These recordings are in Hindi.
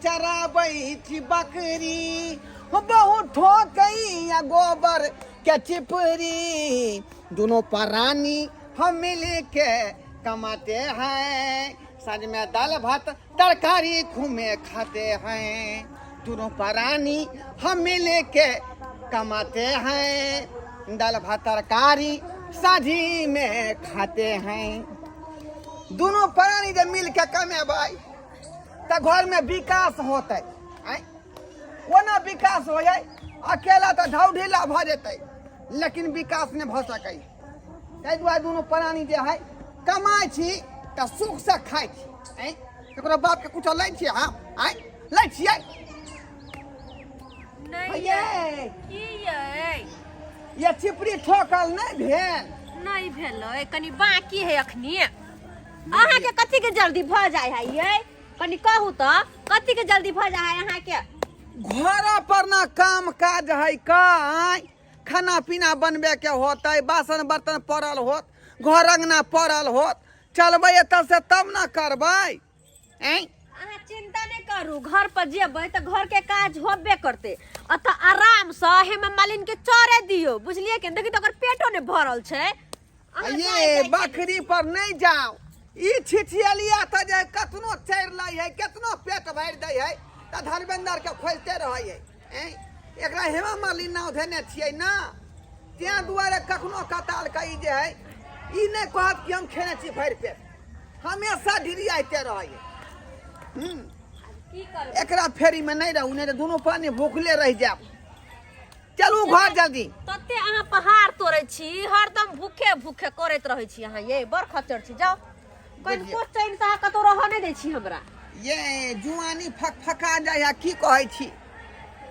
चराबै छी बकरी बहुत ठोकई या गोबर के चिपरी दोनों प्राणी हम मिल के कमाते हैं सज में दाल भात तरकारी घूमे खाते हैं दोनों प्राणी हम मिल के कमाते हैं दाल भात तरकारी साझी में खाते हैं दोनों प्राणी जब मिल के कमेबै तो घर में विकास होते ओना विकास हो जाए अकेला तो ढौढीला भ जेतै लेकिन विकास नहीं भ सकै ताहि दुआरे दुनू प्राणी जे है कमाई छी तो सुख से खाई छी एकरा बाप के कुछ लै छी हम लै छियै नहीं की ये चिपरी ठोकल नहीं भेल नहीं भेलै कनी बाकी है अखनी अहाँ के कथी के जल्दी भ जाय है ये कनी कहू तो कथी के जल्दी भ जाय है अहाँ के घर पर ना काम काज है काई खाना पीना बनबे के होते बासन बर्तन पड़ल होत घर अंगना पड़ल होत चलबै एतऽ से तब ना करबै अहाँ चिंता नहीं करू घर पर जेबै तो घर के काज होबे करते अत आराम से हेमा मालिन के चरे दियो बुझलिए के देखि तो ओकर पेटो ने भरल छै ये बकरी पर नहीं जाओ ई छिछियलिया त जे कतनो चैर लै है केतनो पेट भर दै है त धर्मेंद्र के खोलते रहै है एकरा हेमा मालिन नाव धेने छियै ना त्या दुआरे कखनो कताल कही जे है ई नहीं कहत कि हम खेने छी भर पेट हमेशा ढिरियाते रहै है की करब एकरा फेरी में नहीं रहू नहीं दोनों पानी भूखले रह जाब चलू घर जल्दी तते अहाँ पहाड़ तोड़े छी हरदम भूखे भूखे करैत रहै छी अहाँ ये बड़ खचर छी जाओ कोन को चैन से कतो रह नहीं दै छी हमरा ये जुआनी फकफका जाय है की कहै छी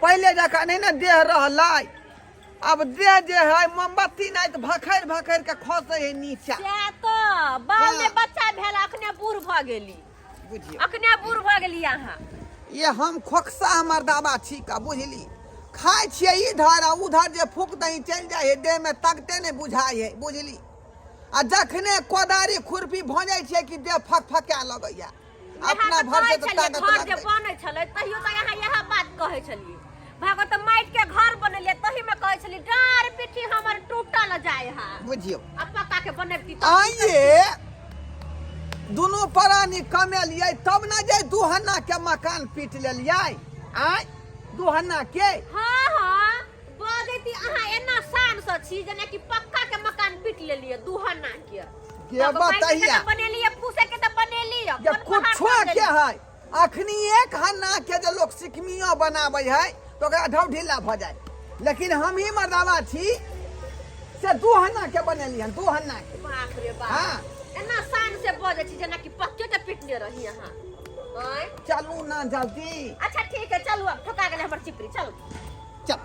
पहले जका नहीं ना देह रहलै अब देह जे है मोमबत्ती नहीं तो भखैर भखैर के खसे है नीचा से तो बाल में बच्चा भेल अखने बूढ़ भ गेली बुझियो अखने बूढ़ भ गेली अहाँ ये हम खोखसा हमर दावा छी का बुझली खाई छियै इधर उधर जे फूक दही चल जाए है देह में तकते नहीं बुझाई है बुझली आ जखने कोदारी खुरपी भोंजै छै कि देह फकफका लगैया अपना भर से ताकत घर जे बनै छलै तहियो त यहाँ यह बात कहै छलिए भागत माइट के घर बनेलिए तही में कहै छलिए डार पिठी हमर टूटल जाय है बुझियो अब पक्का के बनैती आइए दोनों प्राणी कमेलिए तब ना जे दुहन्ना के मकान पीट लेलिए आय दुहन्ना के हां हां बजैती अहाँ एना शान से छी जेना कि पक्का के मकान पीट लेलिए दुहन्ना के बताइए बनेलिए फूसे के त बनेलिए ये कुछो के है अखनी एक हन्ना के जे लोग सिकमिया बनाबै है तो ओकरा ढौढीला भ जाए लेकिन हम ही मर्दावा छी से दुहन्ना के बनेलिए दुहन्ना के बाप रे बाप हां एना शान से बजै छी जेना कि पक्के के पीटने रही अहाँ ओए चलू ना जल्दी अच्छा ठीक है चलू अब ठोका गेले हमर चिपरी चलू चल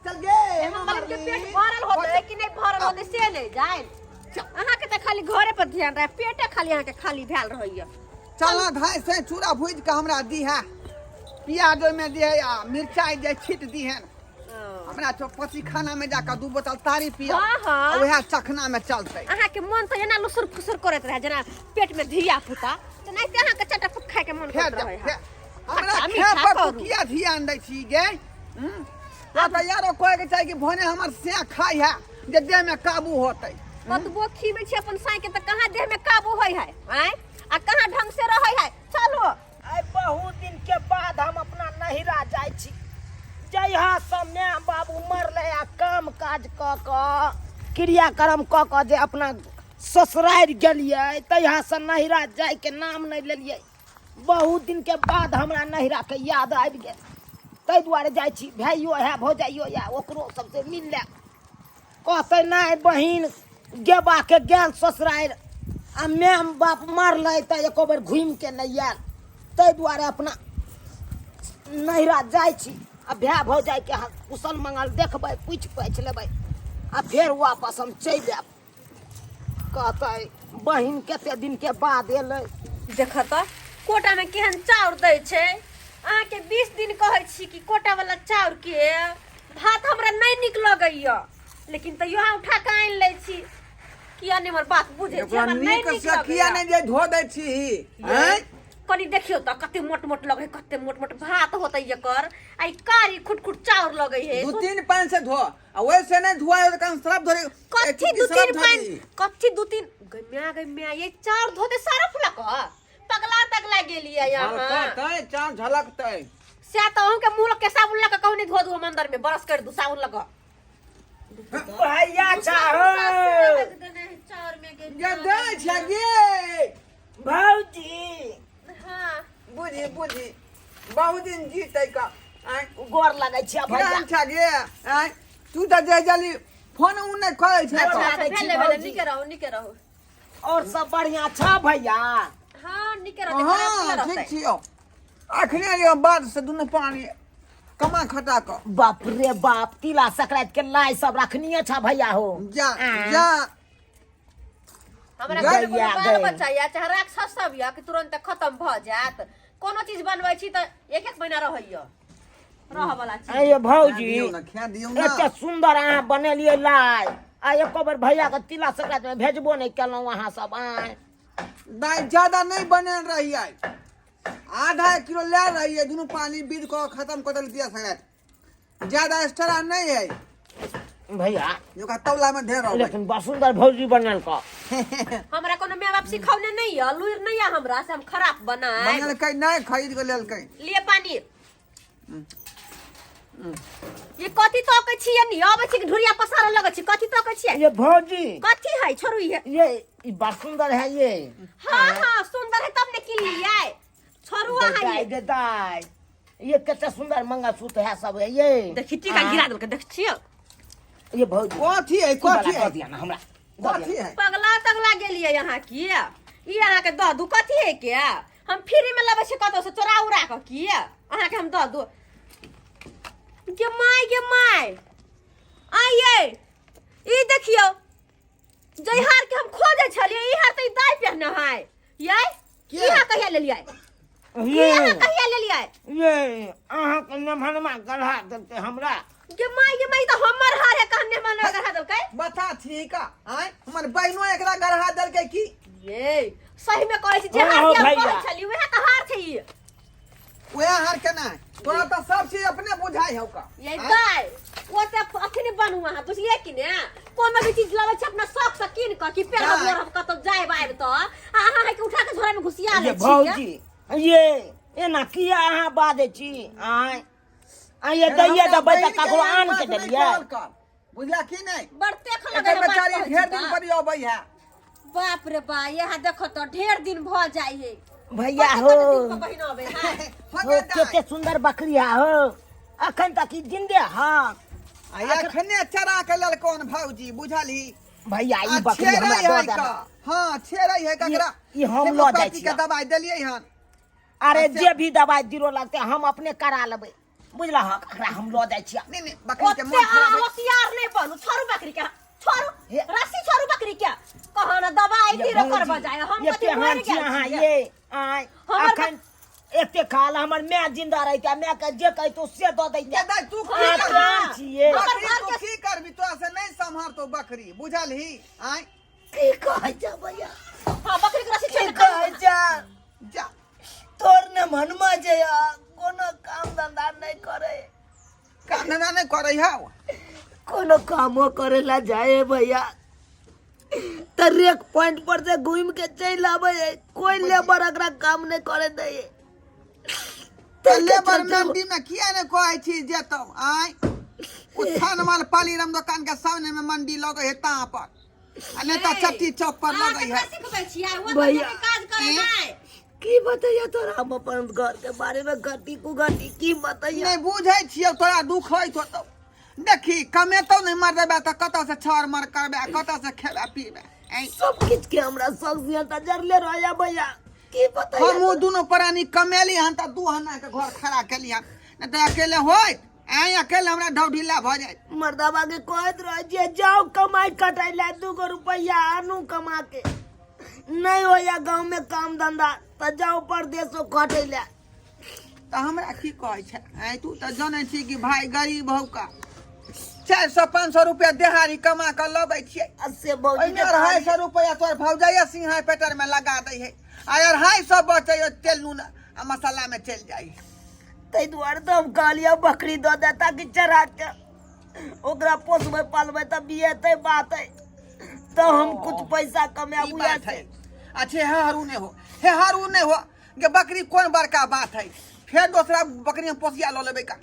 चल गे हमर के पेट भरल होते कि नहीं भरल होते से नहीं जाए अहाँ के त खाली घरे पर ध्यान रहे पेटे खाली अहाँ के खाली भेल रहइया चला धाय से चूड़ा भूज के हमरा दी है प्याज में दे आ मिर्चाई जे छीट दी है हमरा चौपसी खाना में जाकर 2 बोतल तारी पिया हां वह चखना में चलते अहाँ के मन त एना लुसुर फुसुर करत रहे जना पेट में धिया पुता त नहीं अहाँ के चटक खाए के मन करत रहे हमरा खे पर किया ध्यान दै छी गे त यारो कोई के चाहे कि भने हमर से खाई है जे देह में काबू होतै कतबो खीबै छी अपन साई के त कहां देह में काबू होय है आ कहां ढंग से रहै है चलो आई बहुत दिन के बाद हम अपना नहिरा जाय छी जइहा समय बाबू मरले आ काम काज क क्रियाक्रम क जे अपना ससुरारि गेलिए तहिया से नहिरा जाय के नाम नहीं लेलिए बहुत दिन के बाद हमरा नहिरा के याद आबि गेल तै दुआरे जाय छी भाइयो है भौजाइयो या ओकरो सबसे मिल ले कहते नहीं बहिन गेबा के गेल ससुरारि आ मैम बाप मरले त एको बेर घूम के नहीं आयल तै दुआरे अपना नहिरा जाय छी आ भाय भौजाई के कुशल मंगल देखबै पूछ पाछ लेबै आ फिर वापस हम चलि आयब कहते बहिन कते दिन के बाद एलै देख त कोटा में केहन चाउर दै छै अहाँ के 20 दिन कहै छी कि कोटा वाला चाउर के भात हमरा नहीं निक लगैया लेकिन त यहाँ उठा के आइन लै छी किया नहीं हमर बात बुझे छी हमरा नहीं निक लगैया किया नहीं जे धो दै छी हैं कनी देखियो त कते मोट मोट लगे, कते मोट मोट भात होतै एकर। आई कारी खुटखुट चाउर लगे हे। 2-3 पानी से धो, आ वैसे नहीं धुआ तो काम सरफ धरे। कथी 2-3 पानी, कथी 2-3 गम्या ये चाउर धोते सारा फुला क पगला गेलिए यहाँ। तय चार झलकतै से त हम के मुंह के साबुन लगा कहनी धो दू मंदिर में बरस कर दू साबुन लगा। भैया चाहो चाउर में के ये दे छगे भौजी। हां बुझी बहुत दिन जीतै का। आय गोर लगै छै भैया। भैया छगे आय तू त जे जली फोन उ नहीं करे छै अच्छा लगै छी भेले भौजी। निके रहो। और सब बढ़िया छ भैया। हां निके रहो। हां ठीक छियो। अखने ये बाद से दुनु पानी कमा खटा क बाप रे बाप, तिला संक्रांत के लाई सब रखनिए छ भैया हो। जा आँ। जा हमरा गैया घर में बाल गए। बच्चा या चाहे राक्षस सब या कि तुरंत खत्म भ जात। कोनो चीज बनबै छी त एक महीना रहइयो रह वाला चीज। अये भौजी दियौ ना, खा दियौ ना। एते सुंदर अहाँ बनेलिए लाई, आ एको बार भैया के तिला संक्रांत में भेजबो नहीं केलौं अहाँ सब। आय नहीं ज्यादा नहीं बने रही है, आधा किलो ले रही है। दोनों पानी बीत को खत्म कर दिया सगैत, ज्यादा एक्स्ट्रा नहीं है। भैया जो का तौला में ढेर हो लेकिन बड़ सुंदर भौजी बनल का। हमरा कोनो माय बाप सिखौने नहीं है, लुइर नहीं है हमरा से हम खराब बनाए। बनल कई नहीं खरीद के लेल कई। लिए पानी ये कथी तो के छिए नि आबै छी ढुरिया पसार लगे छी। कथी तो के छिए ये भौजी कथी है छोरू ये। ये बड़ सुंदर है ये। हां सुंदर है तब ने की लिए छोरू है ये। दाई ये कितना सुंदर मंगलसूत्र है सब है ये। देखी टीका गिरा देल के देख छिए ये भौजी कथी है कथी है दिया ना हमरा। कथी है पगला तगला गेलिए यहाँ की ई अहाँ के द दू कथी है के हम फ्री में लेबे छी कतो से चोरा उरा के की अहाँ के हम द दू। गे माय आइए ई देखियो जयहार के हम खोजे छलिए ई हार त दाई पहने है ये के? इहा कहिया ले लिया ये इहा कहिया ले लिया ये अहाँ के नमहनमा गढ़ा देते हमरा। गे माय त हमर हार है कहने मन गढ़ा दल के बता ठीक है। आय हमर बहनो एकरा गढ़ा दल के की ये सही में कहै छी जयहार ओ के हम भैया। कहै छलिए वह त हार छै ई ओया हार के ना तोरा तो सब चीज अपने बुझाई हो का। ये दाई वो त अखनी बनू अहाँ बुझिए कि ने कोनो भी चीज लावे छ अपना शौक से कीन क कि पेड़ दाई। मोर कतो जाय बाइब त अहाँ है कि उठा के झोरा में घुसिया ले ये छी भौजी ये एना किया अहाँ बाजै छी। आय ये दैया दबै त ककरो आन के देलिए। बुझला की नहीं बढ़ते खा एकर लगे बेचारी ढेर दिन पर अबै है। बाप रे बा यहाँ देखो तो ढेर दिन भ जाई है भैया हो बहिनबे हां हो केते सुंदर बकरिया हो अखन तक ई जिंदे हां। अखने चरा के लेल कौन भौजी बुझली भैया ई बकरी हमरा दो देना। हां छेरै है ककरा ई हम लो जाइ छी। के दवाई देलिए हन। अरे जे भी दवाई दिरो लगते हम अपने करा लेबै बुझला ह। एकरा हम लो जाइ छी। नहीं बकरी के ओते मन खराब है। होशियार नहीं बनू छोरू बकरी के छोरू रस्सी छोरू बकरी के कहो ना दवाई दिरो कर बजाय हम ये कथि केहन मर छी अहाँ गेल ये आय हमर अखन एते काल हमर माय जिंदा रहिता माय के जे कहि तो से दो दैते। ये दाई तू हाँ, की प्राण छिए। बकरी तू की करबी तो से नहीं संभार तो बकरी बुझलही। आय की कहै छ भैया हां बकरी के रस्सी की छोड़ कहै छ जा तोर ने मनमा जे कोनो काम धंधा नहीं करे काम धंधा नहीं करे है। कोनो कामो करे ला जाए भैया तर एक पॉइंट पर से घूम के चल आवे कोई लेबर अगरा काम नहीं करे दे। लेबर मंडी में किया ने कहै छी जे तो आय उत्थान माल पाली राम दुकान के सामने में मंडी लगे है ता पर आ नहीं तो चट्टी चौक पर लगे है। सिखबै छियै वो भैया। काज करे नहीं की बताइए तोरा हम अपन घर के बारे में घटी कुघटी की बताइए। नहीं बुझै छियै तोरा दुख है तो देखी कमेतो नहीं मर देबे त कत से छर मर करबे कत से खेबे पीबे। सब किछ के हमरा सब्जियां त जरले रहया भैया की बताइए। हम दोनों प्राणी कमेली हन त दू हना के घर खड़ा केली हन नहीं तो अकेले होय ऐ अकेले हमरा ढौढीला भ जाय। मर्दाबा के कहत रह जे जाओ कमाई कटाई ला 2 रुपया आनू कमा के नहीं होया गांव में काम धंधा त जाओ परदेसो खटे ला। तो हमरा की कहै छै ऐ तू तो जानै छी कि भाई गरीब हौ का 400-500 रुपया दिहाड़ी कमा के लबै छियै। से भौजी ओइमे 250 रुपया तोर भौजाइया सिंहाई पेटर में लगा दै है आ 250 बचे तेल नून नून आ मसाला में चल जाई। तै दुआरे तो हम कहलिया बकरी दो दे ताकि चढ़ा के ओकरा पोसबे पालबे तब बियेते बात है तो हम कुछ पैसा ई कमाबू बात है। अच्छे हे हरू ने हो कि बकरी कौन बड़का बात है। फिर दूसरा बकरी हम पोसिया लो लेबे का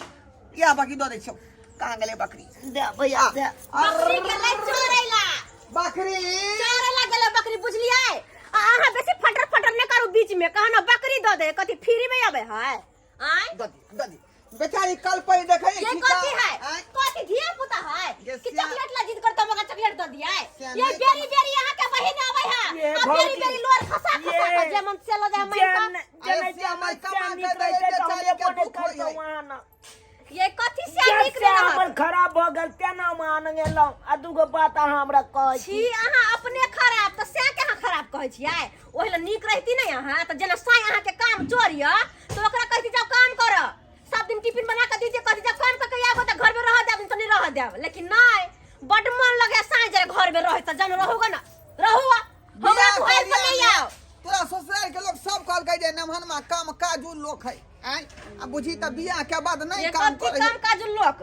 या बकरी दो दे छौ। कहाँ गेले बकरी? दे भैया दे। बकरी गेलै चोरैला बकरी चोरैला गेलै बकरी बुझलियै। अहाँ बेसी फटर फटर न करू बीच में कहना बकरी दो दे कथी फ्री में आबे है। आय ददी बेचारी कल पर देखे ये कथी है कथी धिया पुता है कि चॉकलेट ला जिद करता मगर चॉकलेट दो दिया है। ये बेरी बेरी यहाँ के बहिन आवे है आ बेरी बेरी लोर खसा खसा के जेमन से लो दे मैं जने हमर कमा के दे दे तो हम अपन करतो वहां ये कथी से निक से हमर खराब भ गेल तेना मान गेलौ आ दुगो बात अहाँ हमरा कहै छी। अहाँ अपने खराब तो से के अहाँ खराब कहै छियै। ओहिला निक रहती नै अहाँ त जेना साई अहाँ के काम चोरिया तो ओकरा कहती जाओ काम कर सब दिन टिफिन बना के दीजिए कहती जाओ काम करके आबो त घर में रह देब त नहीं रह देब। लेकिन नहीं बड मन लगे साई जरे घर में रहे त जन रहोगा ना रहुआ हमरा तो हेल्प नहीं आओ। तोरा ससुराल के लोग सब कहल गए जे नमहन में काम काजू लोग है। आय आ बुझी त बियाह के बाद नहीं ये काम कथी करे। काम काज लोग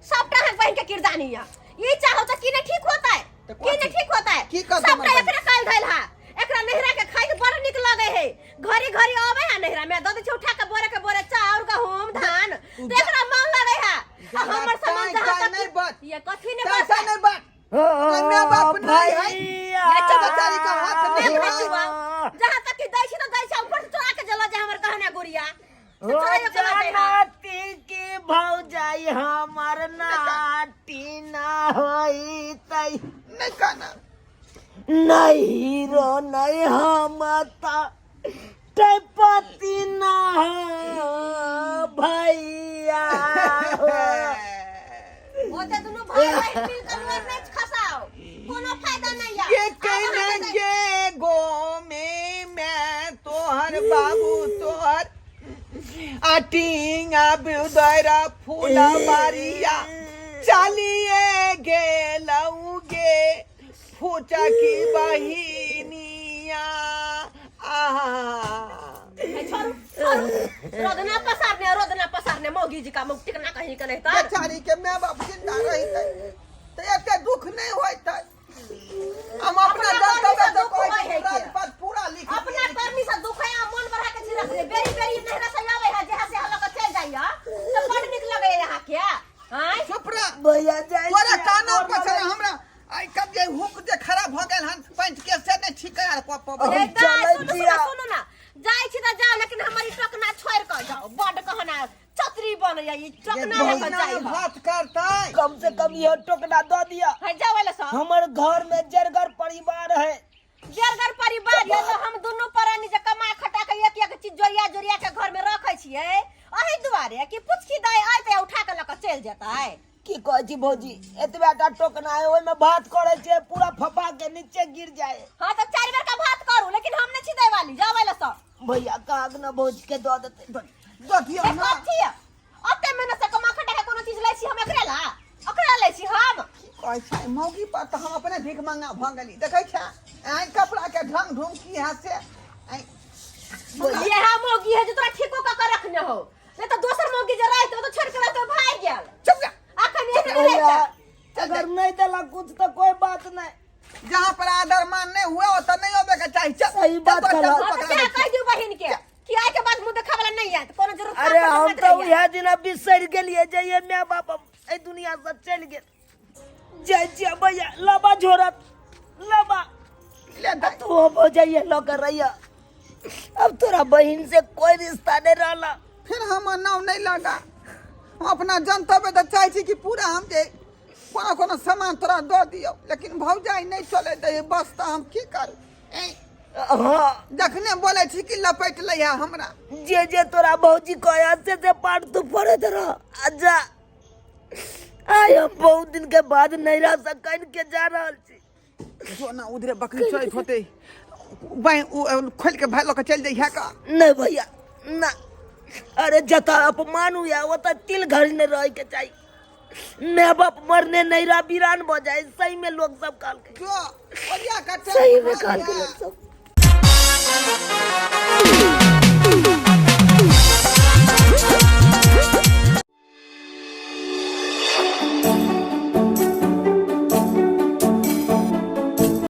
सबटा है बहन के किरदानी है। ये चाहो त कि नहीं ठीक होता है कि नहीं ठीक होता है की करता सबटा मतलब? एकरा काल धइल है एकरा नहरा के खाई के बड़ निक लगे है। घरी घरी आवे है नहरा में दद छै उठा के बोरे चाउर गहूम धान तो एकरा मन लगे है। आ हमर सामान जहां नहीं तक बात ये कथी ने कैसा बात नहीं बात मैं बाप नहीं है। ये बेचारी का हाथ नहीं देख है। छुआ जहां तक कि दै छी त दै छी ऊपर से चोरा के जला जे हमर कहना गुड़िया हो जानती की भौजाई हमर नाटी ना होई तई नहीं कहना नहीं रो नहीं हम ते पति ना हो भैया ओते दुनु भाई बहिन मिल के लोर नहीं खसाओ कोनो फायदा नहीं है। ये कहने जे गो में मैं तोहर बाबू तोहर आटिंगा बिदरा फूला मारिया चलिए गेलौगे फूचा की बहिनिया रोदना पसारने मौगी जी का मुख टिकना कहीं के नहीं तर बेचारी के मैं बाप जिंदा रही तो एते दुख नहीं होई था। हम अपना अपना दर्द कर्मी से दुख तो कोई होई है क्या? राजपाट पूरा लिख अपना कर्मी से दुख है मन बढ़ा के छी रख दे बेरी बेरी नहरा से आवे है जहां से हल्ला के चल जाइया तो बड़ निक लगे यहां क्या हां चुप रह भैया जाई तोरा काना पछे हमरा आई कब जे हुक जे खराब हो गेल हन पंच के से नहीं ठीक है यार सुनो ना जाई छी त जाओ लेकिन हमारी टकना छोड़ के जाओ बड़ कहना छतरी बन जाई टकना लेके जाई बात करता कम से कम ये टोकना दो दिया है जावेला सा हमर घर में जरगर परिवार है जरगर परिवार ये तो हम दोनों परानी जे कमा खटा के एक चीज जोरिया के घर में रखे छिए अही दुआरे कि पुछकी दाई आय ते उठा के लक चल जाता है। की कहै छी भौजी एतबेटा टोकना है ओय में भात करे छै पूरा फपा के नीचे गिर जाए। हां तो 4 बेर का भात करू लेकिन हम नहीं छी दे वाली जावेला सा भैया काग न भौजी के दो देते देखियो एक कथी ओते में से कमा खटा के कोनो चीज लै छी हम एकरा लै छी हम कहै छै मौगी पर त हम अपने भीख मंगा भ गेली देखै छै आई कपड़ा के ढंग ढूंढ की है से ये है मोगी है जो तोरा ठीको का रखने हो नहीं तो दोसर मोगी जे रहत तो छोड़ के तो भाग गेल चुप जा अखन एक भैया रहत अगर नहीं देला कुछ तो कोई बात नहीं जहां पर आदर मान नहीं हुआ तो नहीं होबे के चाहिए चल सही बात चल, कहला। चल, क्या कह दियो बहिन के कि आय के बाद मुंह देखा वाला नहीं है तो कोनो जरूरत अरे हम तो यह दिन बिसर गेलिए जे ये माय बाप ए दुनिया से चल गेल जय भैया लबा झोरत लबा ले दे तू हो जाइए लकर रहिया अब तोरा बहन से कोई रिश्ता नहीं रहला फिर हम नाव नहीं लगा हम अपना जनता पे तो चाहे छी कि पूरा हम जे कोनो कोनो सामान तोरा दो दियो लेकिन भौजाई नहीं चले दे बस तो हम की करू हाँ जखने बोले छी कि लपेट लिया हमरा जे तोरा भौजी कहे से पाठ तू पढ़त रह आजा आय हम बहुत दिन के बाद नहीं रह सकन के जा रहल छी जो ना उधरे बकरी चोरत होते खोल के भाई लोग चल जाइए का नहीं भैया ना अरे जता अपमान हुआ वो तो तिल घर में रह के चाहिए मैं बाप मरने नहीं रहा वीरान हो जाए सही में लोग सब काल के क्यों ओलिया का सही में काल के लोग सब